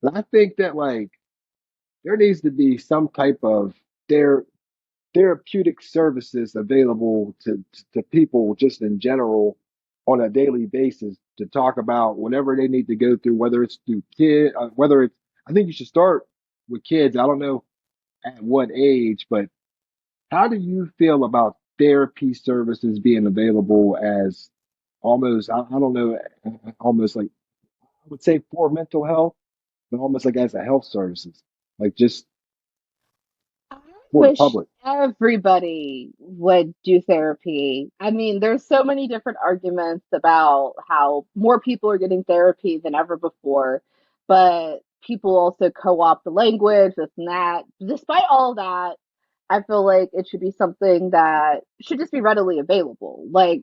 And I think that like there needs to be some type of there therapeutic services available to people just in general on a daily basis to talk about whatever they need to go through, whether it's through whether it's, I think you should start with kids. I don't know at what age, but how do you feel about therapy services being available as almost, I don't know, almost like, I would say for mental health, but almost like as a health services, like just I for the wish public? everybody would do therapy. I mean, there's so many different arguments about how more people are getting therapy than ever before, but people also co-opt the language, this and that. Despite all that, I feel like it should be something that should just be readily available. Like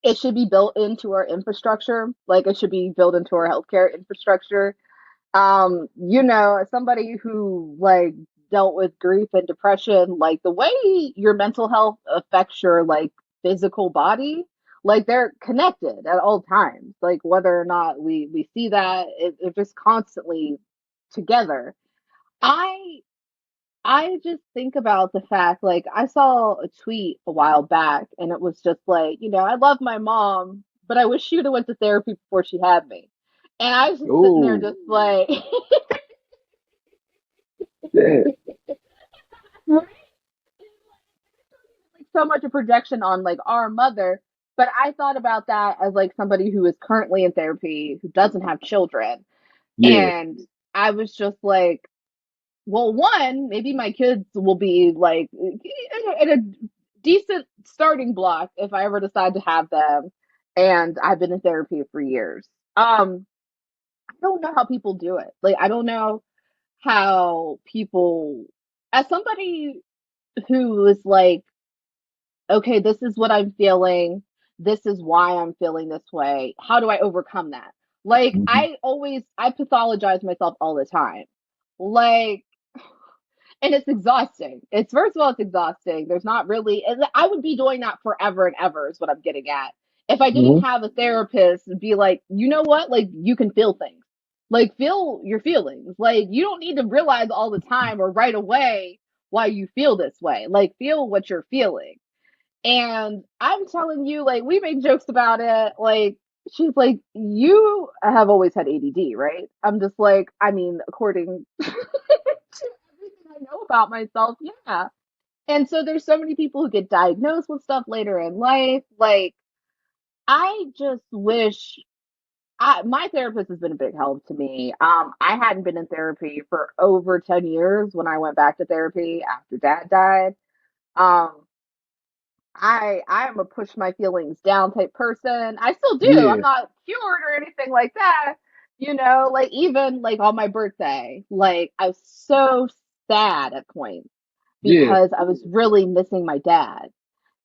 it should be built into our infrastructure, like it should be built into our healthcare infrastructure. As somebody who like dealt with grief and depression, like the way your mental health affects your like physical body, like they're connected at all times. Like whether or not we see that, it's just constantly together. I I just think about the fact, like, I saw a tweet a while back, and it was just like, I love my mom, but I wish she would have went to therapy before she had me. And I was just sitting there, Oh, just like, yeah, right? Like so much a projection on like our mother. But I thought about that as like somebody who is currently in therapy who doesn't have children, yeah, and I was just like, well, one, maybe my kids will be like in a decent starting block if I ever decide to have them. And I've been in therapy for years. I don't know how people do it. Like, I don't know how people, as somebody who is like, okay, this is what I'm feeling. This is why I'm feeling this way. How do I overcome that? Like, hmm, I pathologize myself all the time. Like, and it's exhausting. It's first of all, it's exhausting. There's not really, and I would be doing that forever and ever, is what I'm getting at. If I didn't hmm, have a therapist and be like, you know what, like you can feel things, like feel your feelings. Like you don't need to realize all the time or right away why you feel this way. Like feel what you're feeling. And I'm telling you, like we make jokes about it. Like she's like, you have always had ADD, right? I'm just like, I mean, according to everything I know about myself, yeah. And so there's so many people who get diagnosed with stuff later in life. Like, I just wish my therapist has been a big help to me. I hadn't been in therapy for over 10 years when I went back to therapy after dad died. Um, I am a push my feelings down type person. I still do. I'm yeah, not cured or anything like that. Like even like on my birthday, like I was so sad at points yeah, because I was really missing my dad.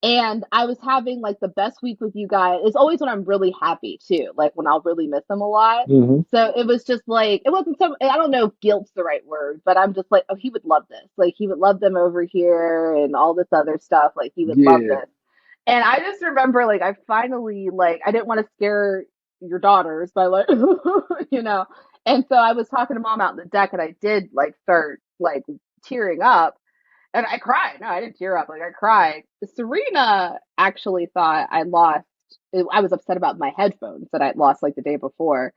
And I was having like the best week with you guys. It's always when I'm really happy too, like when I'll really miss him a lot. hmm, So it was just like, it wasn't some, I don't know if guilt's the right word, but I'm just like, oh, he would love this. Like he would love them over here and all this other stuff. Like he would love yeah, this. And I just remember like, I finally, like, I didn't want to scare your daughters by like, you know. And so I was talking to mom out in the deck and I did like start like tearing up and I cried. No, I didn't tear up. Like I cried. Serena actually thought I lost. I was upset about my headphones that I'd lost like the day before,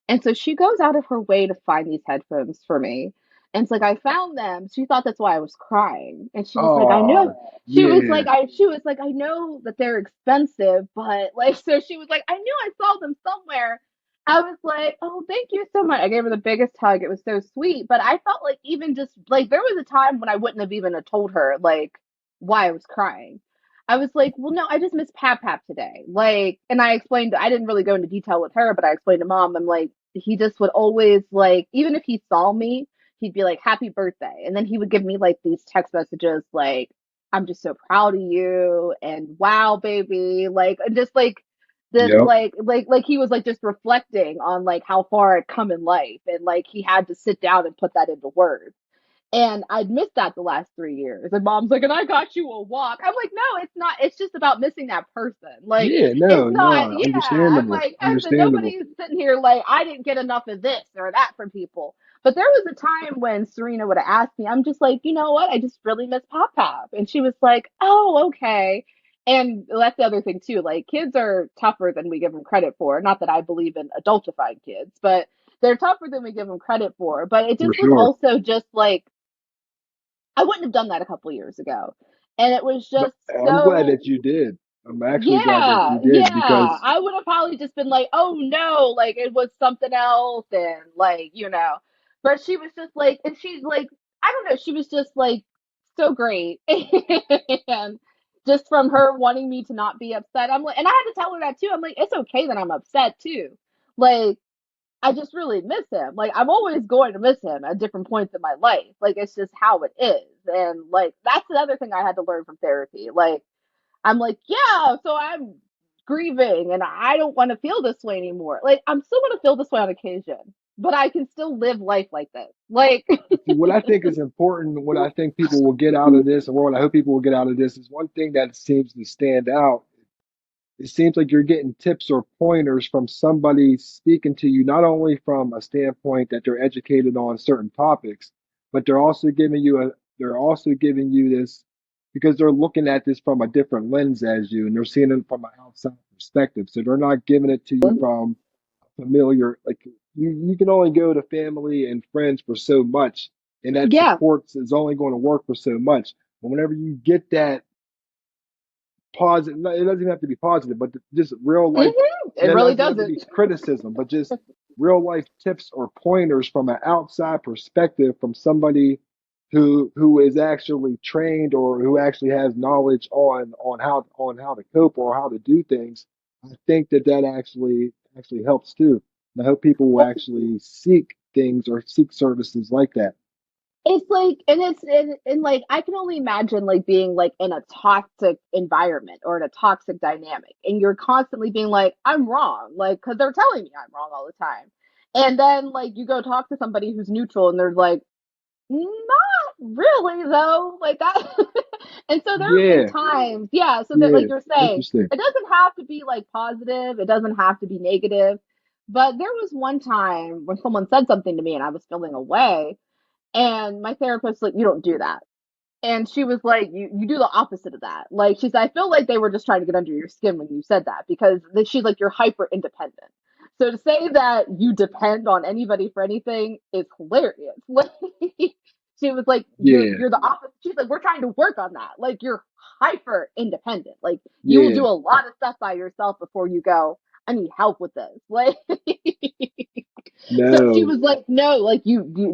and so she goes out of her way to find these headphones for me. And it's like I found them. She thought that's why I was crying, and she was like, "I know." oh, She was yeah, like, "I." She was like, "I know that they're expensive, but like." So she was like, "I knew I saw them somewhere." I was like, oh, thank you so much. I gave her the biggest hug. It was so sweet. But I felt like even just like there was a time when I wouldn't have even have told her like why I was crying. I was like, well, no, I just miss Pap Pap today. Like, and I explained, I didn't really go into detail with her, but I explained to mom, I'm like, he just would always like, even if he saw me, he'd be like, happy birthday. And then he would give me like these text messages like, I'm just so proud of you and wow, baby. Like, and just like, this yep, like he was like just reflecting on like how far I'd come in life and like he had to sit down and put that into words. And I'd missed that the last 3 years. And mom's like, and I got you a walk. I'm like, no, it's not. It's just about missing that person. Like, Yeah, it's no, not, no, yeah. I'm understandable, like, I said, understandable, nobody's sitting here like, I didn't get enough of this or that from people. But there was a time when Serena would have asked me, I'm just like, you know what? I just really miss Pop Pop. And she was like, oh, okay. And that's the other thing too. Like, kids are tougher than we give them credit for. Not that I believe in adultifying kids, but they're tougher than we give them credit for. But it for just was sure. also just like, I wouldn't have done that a couple years ago. And it was But just I'm glad so, that you did. I'm actually glad that yeah, you did yeah. because I would have probably just been like, oh no, like it was something else. And like, but she was just like, and she's like, I don't know, she was just like so great. And just from her wanting me to not be upset, I'm like, and I had to tell her that too. I'm like, it's okay that I'm upset too. Like, I just really miss him. Like, I'm always going to miss him at different points in my life. Like, it's just how it is. And like, that's the other thing I had to learn from therapy. Like, I'm like, yeah, so I'm grieving and I don't want to feel this way anymore. Like, I'm still going to feel this way on occasion, but I can still live life like this. Like, see, what I think is important, what I think people will get out of this, or what I hope people will get out of this, is one thing that seems to stand out. It seems like you're getting tips or pointers from somebody speaking to you, not only from a standpoint that they're educated on certain topics, but they're also giving you this because they're looking at this from a different lens as you, and they're seeing it from an outside perspective. So they're not giving it to you from familiar, like you can only go to family and friends for so much, and that yeah, support is only going to work for so much. But whenever you get that positive, it doesn't even have to be positive, but just real life, it and it really doesn't have to doesn't. be criticism, but just real life tips or pointers from an outside perspective from somebody who is actually trained or who actually has knowledge on how to cope or how to do things. I think that actually helps too. And I hope people will actually seek things or seek services like that. It's like, and and like, I can only imagine like being like in a toxic environment or in a toxic dynamic, and you're constantly being like, I'm wrong, like, because they're telling me I'm wrong all the time. And then like you go talk to somebody who's neutral, and they're like, not really though, like that. And so there have been Yeah, times, yeah, so that yeah, like you're saying, interesting. it doesn't have to be like positive, it doesn't have to be negative. But there was one time when someone said something to me and I was feeling away, and my therapist like, you don't do that. And she was like, you do the opposite of that. Like, she's, I feel like they were just trying to get under your skin when you said that, because she's like, you're hyper independent. So to say that you depend on anybody for anything is hilarious. Like, she was like, Yeah, you're the opposite. She's like, we're trying to work on that. Like, you're hyper independent. Like, you will yeah, do a lot of stuff by yourself before you go, I need help with this. Like, so she no. was like, no, like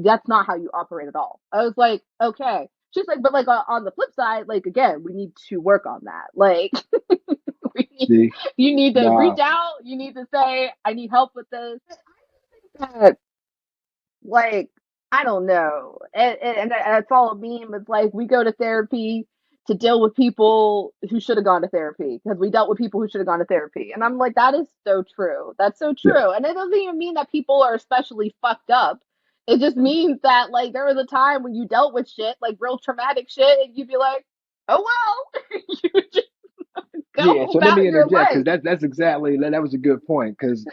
that's not how you operate at all. I was like, okay. She's like, but like on the flip side, like again, we need to work on that. Like, we need, See, you need to nah. reach out. You need to say, I need help with this. But, like, I don't know. And that's all a meme. It's like we go to therapy to deal with people who should have gone to therapy because we dealt with people who should have gone to therapy. And I'm like, that is so true. That's so Yeah, true. And it doesn't even mean that people are especially fucked up. It just means that like there was a time when you dealt with shit, like real traumatic shit, and you'd be like, oh well, you just yeah. go So let me about your interject because life. that's exactly that was a good point because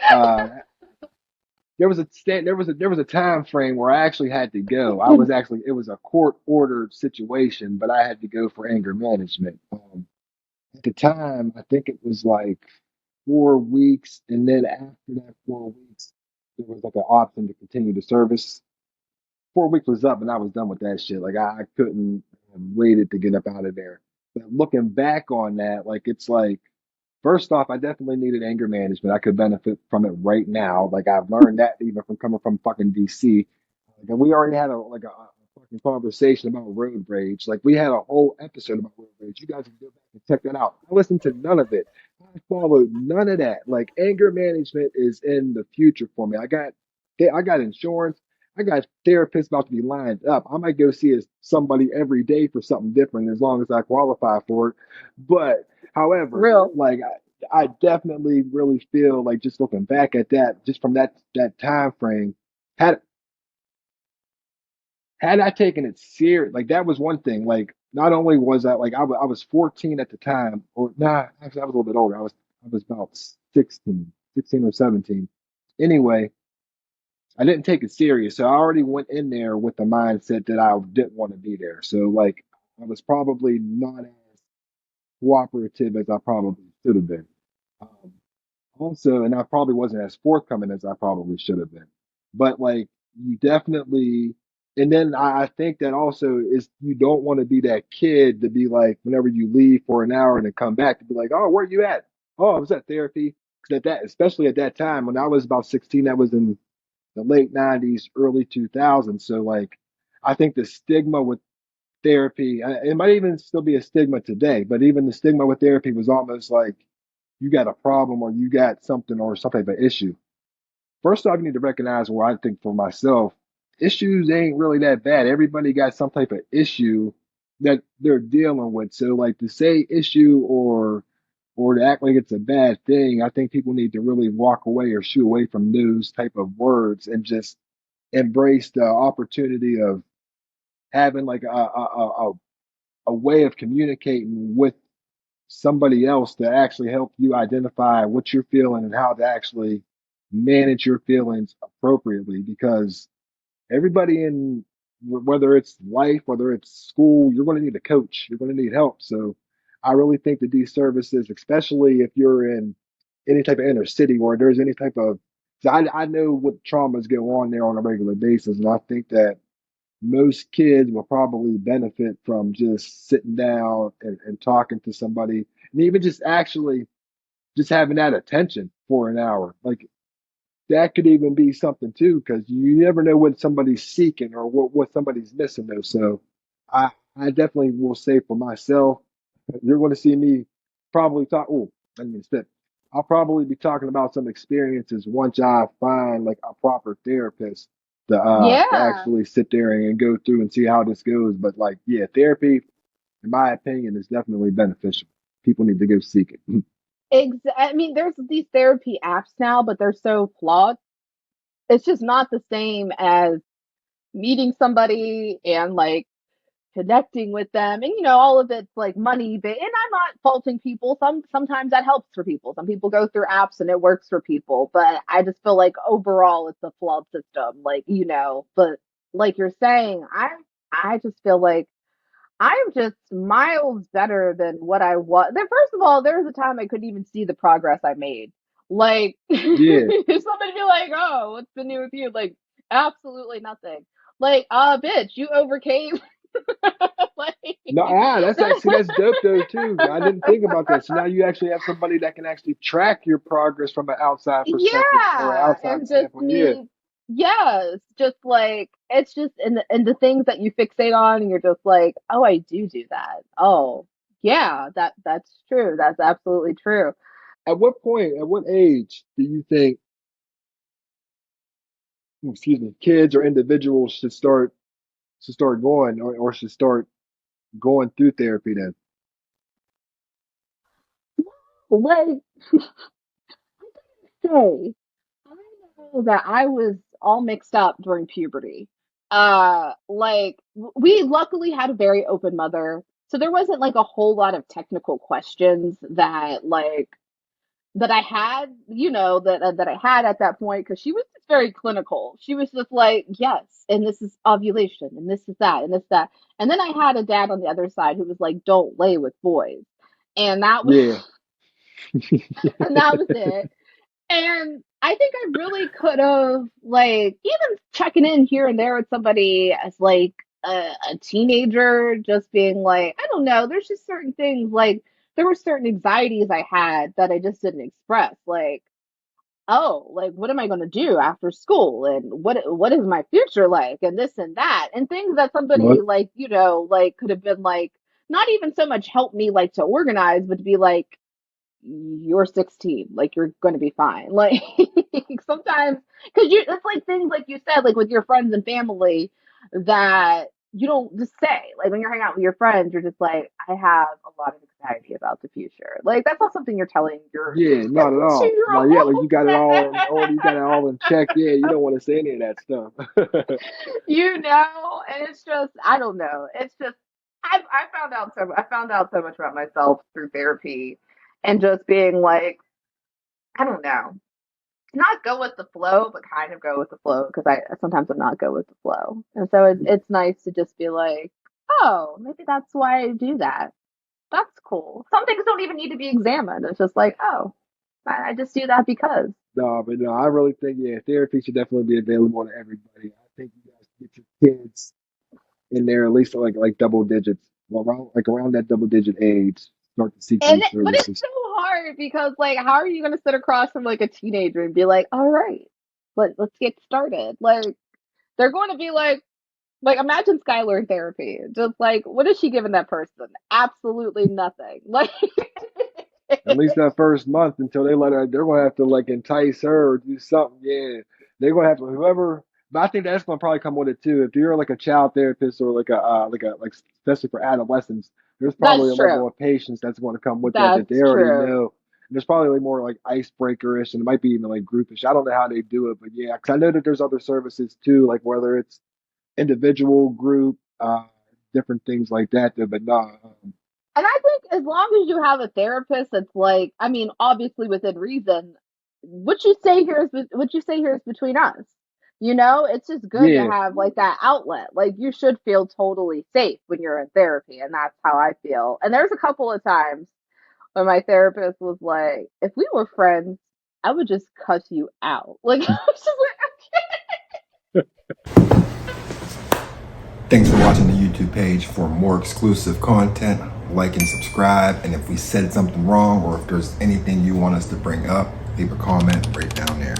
there was a time frame where I actually had to go. I was actually it was a court ordered situation, but I had to go for anger management. At the time, I think it was like 4 weeks, and then after that 4 weeks, there was like an option to continue the service. 4 weeks was up, and I was done with that shit. Like I couldn't waited to get up out of there. But looking back on that, like it's like first off, I definitely needed anger management. I could benefit from it right now. Like I've learned that even from coming from fucking DC. Like, and we already had a fucking conversation about road rage. Like we had a whole episode about road rage. You guys can go back and check that out. I listened to none of it. I followed none of that. Like anger management is in the future for me. I got insurance. I got therapists about to be lined up. I might go see somebody every day for something different as long as I qualify for it. But however, Real. like I definitely really feel like just looking back at that, just from that time frame, had had I taken it serious, like that was one thing. Like not only was I like I was 14 at the time, or nah, actually I was a little bit older. I was about 16, 16 or 17. Anyway, I didn't take it serious, so I already went in there with the mindset that I didn't want to be there. So like I was probably not as cooperative as I probably should have been. Um, Also, and I probably wasn't as forthcoming as I probably should have been. But like you definitely, and then I think that also is you don't want to be that kid to be like whenever you leave for an hour and then come back to be like, oh, where you at? Oh, I was at therapy. Because at that, especially at that time when I was about 16, that was in the late 90s, early 2000s. So like, I think the stigma with therapy, it might even still be a stigma today, but even the stigma with therapy was almost like you got a problem or you got something or some type of issue. First off, you need to recognize where I think for myself, issues ain't really that bad. Everybody got some type of issue that they're dealing with. So like to say issue or to act like it's a bad thing, I think people need to really walk away or shoot away from those type of words and just embrace the opportunity of having like a way of communicating with somebody else to actually help you identify what you're feeling and how to actually manage your feelings appropriately because everybody in whether it's life, whether it's school, you're going to need a coach, you're going to need help. So I really think that these services, especially if you're in any type of inner city or there's any type of, I know what traumas go on there on a regular basis, and I think that most kids will probably benefit from just sitting down and talking to somebody and even just actually just having that attention for an hour. Like that could even be something too, because you never know what somebody's seeking or what somebody's missing though. So I definitely will say for myself, you're going to see me probably talk. Oh, I didn't mean to spit. I'll probably be talking about some experiences once I find like a proper therapist to Yeah. actually sit there and go through and see how this goes. But like, yeah, therapy, in my opinion, is definitely beneficial. People need to go seek it. I mean, there's these therapy apps now, but they're so flawed. It's just not the same as meeting somebody and like connecting with them. And all of it's like money, and I'm not faulting people. Sometimes that helps for people. Some people go through apps and it works for people, but I just feel like overall it's a flawed system. But like you're saying, I just feel like I'm just miles better than what I was. Then first of all, there was a time I couldn't even see the progress I made. Like Yeah. somebody be like, "Oh, what's the new with you?" Like absolutely nothing. Like, bitch, you overcame. like, No, that's dope though too. I didn't think about that. So now you actually have somebody that can actually track your progress from an outside perspective or an yeah, outside and just standpoint. Yeah. me. Yeah, it's just like it's just in the things that you fixate on, and you're just like, oh, I do that. Oh, yeah, that's true. That's absolutely true. At what point, at what age do you think, excuse me, kids or individuals should start going or should start going through therapy then? Like, say, I know that I was all mixed up during puberty. We luckily had a very open mother, so there wasn't like a whole lot of technical questions that I had, that I had at that point because she was just very clinical. She was just like, yes, and this is ovulation, and this is that, and this that. And then I had a dad on the other side who was like, don't lay with boys, and that was Yeah. and that was it. And I think I really could have, like, even checking in here and there with somebody as like a teenager, just being like, I don't know, there's just certain things like there were certain anxieties I had that I just didn't express. Like, oh, like what am I going to do after school, and what is my future like, and this and that, and things that somebody What? like like could have been like not even so much help me like to organize, but to be like, you're 16, like you're going to be fine. Like sometimes, because it's like things like you said, like with your friends and family, that you don't just say. Like when you're hanging out with your friends, you're just like, I have a lot of anxiety about the future. Like that's not something you're telling your Yeah, not at 22 all. year Like, yeah, like old. you got it all in order, you got it all in check. Yeah, you don't want to say any of that stuff. And it's just I don't know. It's just I found out so much about myself through therapy and just being like, I don't know. Not go with the flow, but kind of go with the flow because I sometimes I'm not go with the flow. And so it's nice to just be like, oh, maybe that's why I do that. That's cool. Some things don't even need to be examined. It's just like, oh, I just do that because. No, but no, I really think yeah, therapy should definitely be available to everybody. I think you guys get your kids in there at least like double digits, well, around that double digit age, start to seek these But it's services. so hard because like how are you gonna sit across from like a teenager and be like, all right, let's get started? Like they're going to be like imagine Skylar in therapy. Just like what is she giving that person? Absolutely nothing. Like At least that first month until they let her, they're gonna have to like entice her or do something. Yeah, they're gonna have to whoever. But I think that's gonna probably come with it too. If you're like a child therapist or like especially for adolescents, there's probably that's a true. level of patience that's going to come with that they That's already true. know. And there's probably like more like icebreaker-ish, and it might be even like groupish. I don't know how they do it, but yeah, because I know that there's other services too, like whether it's individual, group, different things like that. Though, but no, And I think as long as you have a therapist that's like, I mean, obviously within reason, what you say here is between us. You know, it's just good to yeah, have like that outlet. Like you should feel totally safe when you're in therapy, and that's how I feel. And there's a couple of times when my therapist was like, if we were friends, I would just cuss you out. Like I was just like, Thanks for watching the YouTube page. For more exclusive content, like and subscribe. And if we said something wrong or if there's anything you want us to bring up, leave a comment right down there.